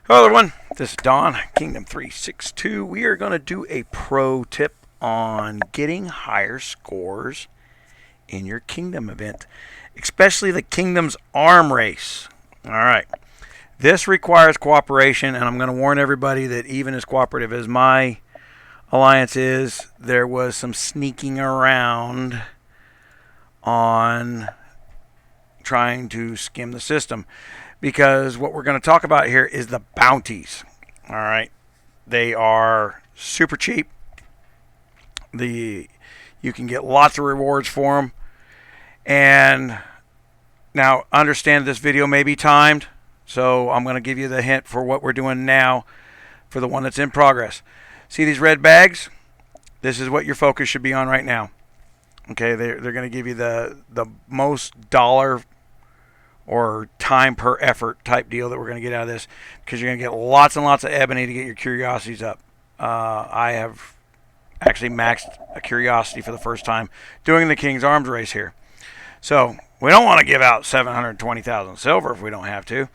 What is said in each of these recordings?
Hello everyone, this is Don, Kingdom 362. We are going to do a pro tip on getting higher scores in your Kingdom event, especially the Kingdom's arm race. Alright, this requires cooperation, and I'm going to warn everybody that even as cooperative as my alliance is, there was some sneaking around on trying to skim the system. Because what we're going to talk about here is the bounties. All right, they are super cheap. You can get lots of rewards for them. And now, understand this video may be timed, so I'm going to give you the hint for what we're doing now for the one that's in progress. See these red bags? This is what your focus should be on right now. Okay, they're going to give you the most dollar or time per effort type deal that we're going to get out of this, because you're going to get lots and lots of ebony to get your curiosities up. I have actually maxed a curiosity for the first time doing the King's Arms race here. So we don't want to give out 720,000 silver if we don't have to.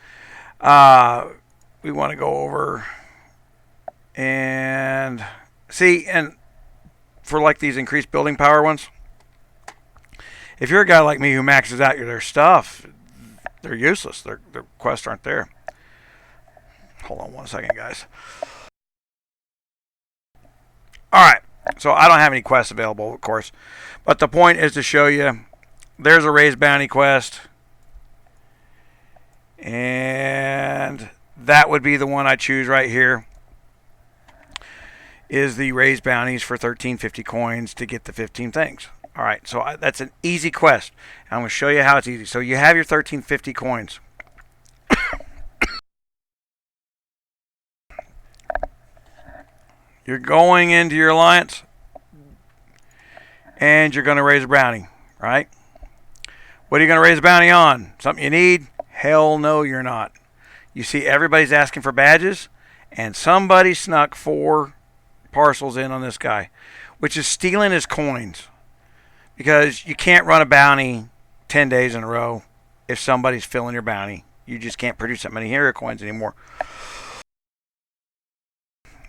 We want to go over and see, and for like these increased building power ones, if you're a guy like me who maxes out their stuff, they're useless. Their quests aren't there. Hold on one second, guys. Alright, so I don't have any quests available, of course. But the point is to show you, there's a raised bounty quest. And that would be the one I choose right here. Is the raised bounties for 1350 coins to get the 15 things. Alright, so that's an easy quest. I'm going to show you how it's easy. So you have your 1350 coins. You're going into your alliance, and you're going to raise a bounty, right? What are you going to raise a bounty on? Something you need? Hell no, you're not. You see, everybody's asking for badges, and somebody snuck 4 parcels in on this guy, which is stealing his coins. Because you can't run a bounty 10 days in a row if somebody's filling your bounty. You just can't produce that many hero coins anymore.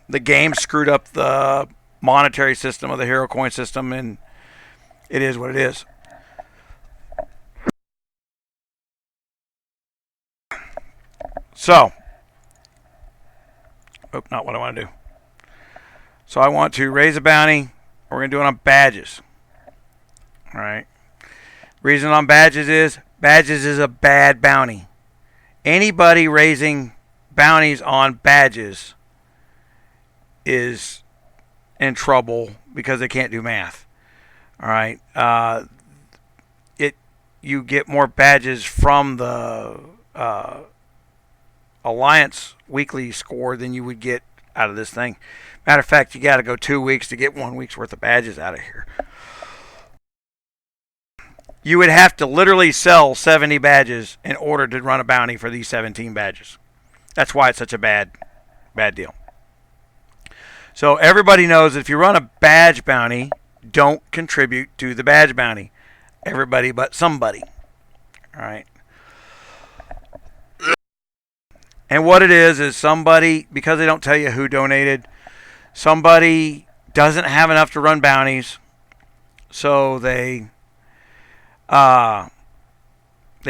The game screwed up the monetary system of the hero coin system, and it is what it is. So, not what I want to do. So I want to raise a bounty. We're going to do it on badges. Alright. Reason on badges is a bad bounty. Anybody raising bounties on badges is in trouble because they can't do math. Alright. You get more badges from the Alliance weekly score than you would get out of this thing. Matter of fact, you got to go 2 weeks to get 1 week's worth of badges out of here. You would have to literally sell 70 badges in order to run a bounty for these 17 badges. That's why it's such a bad deal. So everybody knows that if you run a badge bounty, don't contribute to the badge bounty. Everybody but somebody. Alright. And what it is somebody, because they don't tell you who donated, somebody doesn't have enough to run bounties, so they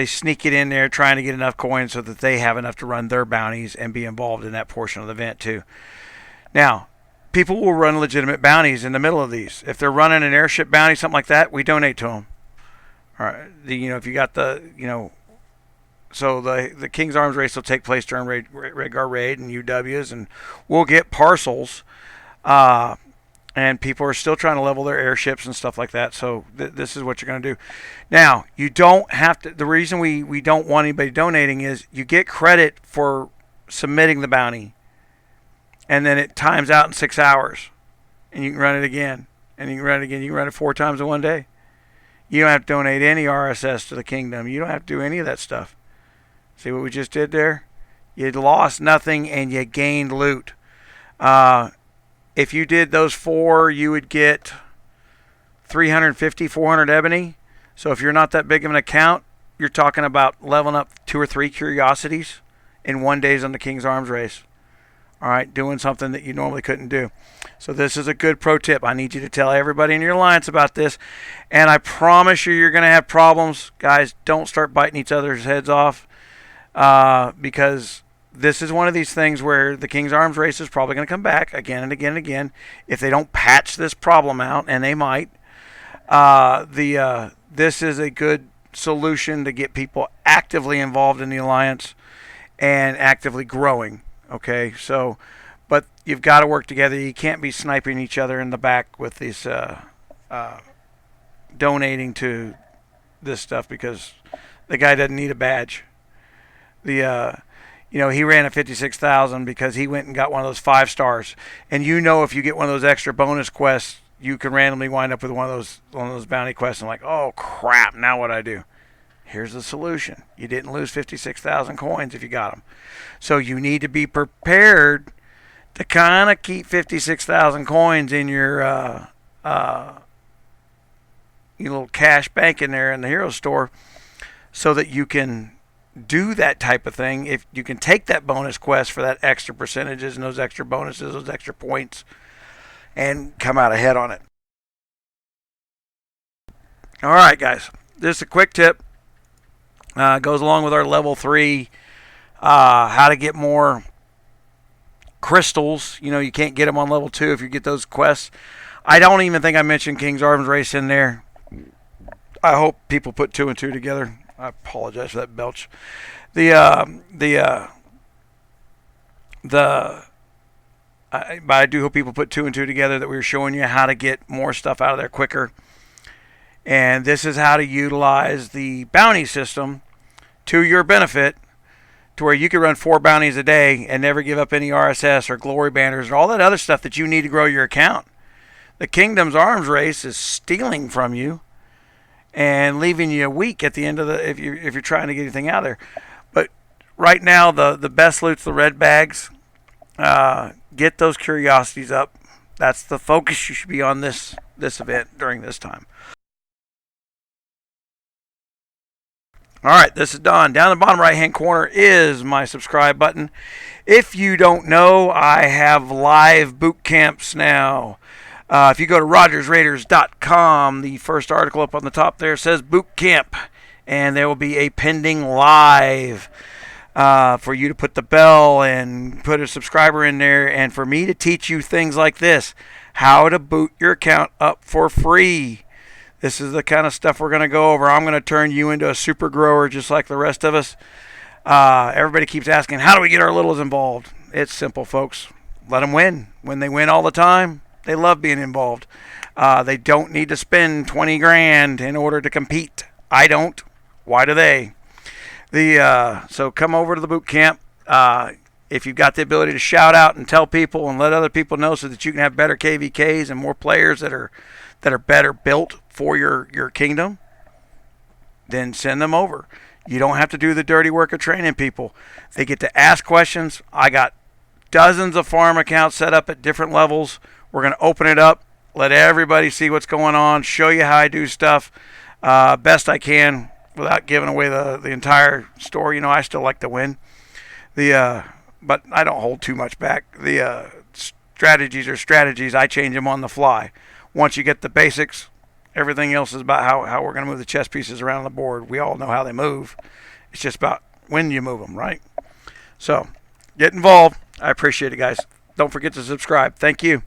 sneak it in there trying to get enough coins so that they have enough to run their bounties and be involved in that portion of the event too. Now, people will run legitimate bounties in the middle of these. If they're running an airship bounty, something like that, we donate to them. All right, if you got so the King's Arms race will take place during Red Guard Raid and UWs, and we'll get parcels. And people are still trying to level their airships and stuff like that. So this is what you're going to do. Now, you don't have to. The reason we don't want anybody donating is you get credit for submitting the bounty, and then it times out in 6 hours, and you can run it again, and you can run it again. You can run it 4 times in 1 day. You don't have to donate any RSS to the kingdom. You don't have to do any of that stuff. See what we just did there? You lost nothing and you gained loot. If you did those 4, you would get 350, 400 ebony. So if you're not that big of an account, you're talking about leveling up 2 or 3 curiosities in 1 day on the King's Arms race. All right, doing something that you normally couldn't do. So this is a good pro tip. I need you to tell everybody in your alliance about this. And I promise you, you're going to have problems. Guys, don't start biting each other's heads off because this is one of these things where the King's Arms race is probably going to come back again and again and again if they don't patch this problem out, and they might. This is a good solution to get people actively involved in the alliance and actively growing. Okay, so, but you've got to work together. You can't be sniping each other in the back with these donating to this stuff, because the guy doesn't need a badge. He ran a 56,000 because he went and got one of those 5 stars. And if you get one of those extra bonus quests, you can randomly wind up with one of those bounty quests and like, oh crap, now what do I do? Here's the solution. You didn't lose 56,000 coins if you got them. So you need to be prepared to kind of keep 56,000 coins in your little cash bank in there in the hero store, so that you can do that type of thing. If you can take that bonus quest for that extra percentages and those extra bonuses, those extra points, and come out ahead on it. All right, guys. Just a quick tip. Goes along with our level 3, how to get more crystals. You can't get them on level 2 if you get those quests. I don't even think I mentioned King's Arms race in there. I hope people put 2 and 2 together. I apologize for that belch. I do hope people put 2 and 2 together, that we were showing you how to get more stuff out of there quicker. And this is how to utilize the bounty system to your benefit, to where you can run 4 bounties a day and never give up any RSS or glory banners or all that other stuff that you need to grow your account. The Kingdom's Arms race is stealing from you and leaving you weak at the end of if you're trying to get anything out of there. But right now, the best loot's the red bags. Get those curiosities up. That's the focus you should be on this event during this time. All right, this is Don. Down in the bottom right-hand corner is my subscribe button. If you don't know, I have live boot camps now. If you go to rogersraiders.com, the first article up on the top there says boot camp, and there will be a pending live for you to put the bell and put a subscriber in there, and for me to teach you things like this, how to boot your account up for free. This is the kind of stuff we're going to go over. I'm going to turn you into a super grower just like the rest of us. Everybody keeps asking, how do we get our littles involved? It's simple, folks. Let them win. When they win all the time, they love being involved. They don't need to spend 20 grand in order to compete. I don't. Why do they? So come over to the boot camp. If you've got the ability to shout out and tell people and let other people know, so that you can have better KVKs and more players that are better built for your kingdom, then send them over. You don't have to do the dirty work of training people. They get to ask questions. I got dozens of farm accounts set up at different levels. We're going to open it up, let everybody see what's going on, show you how I do stuff best I can without giving away the entire story. I still like to win. But I don't hold too much back. The strategies are strategies. I change them on the fly. Once you get the basics, everything else is about how we're going to move the chess pieces around the board. We all know how they move. It's just about when you move them, right? So, get involved. I appreciate it, guys. Don't forget to subscribe. Thank you.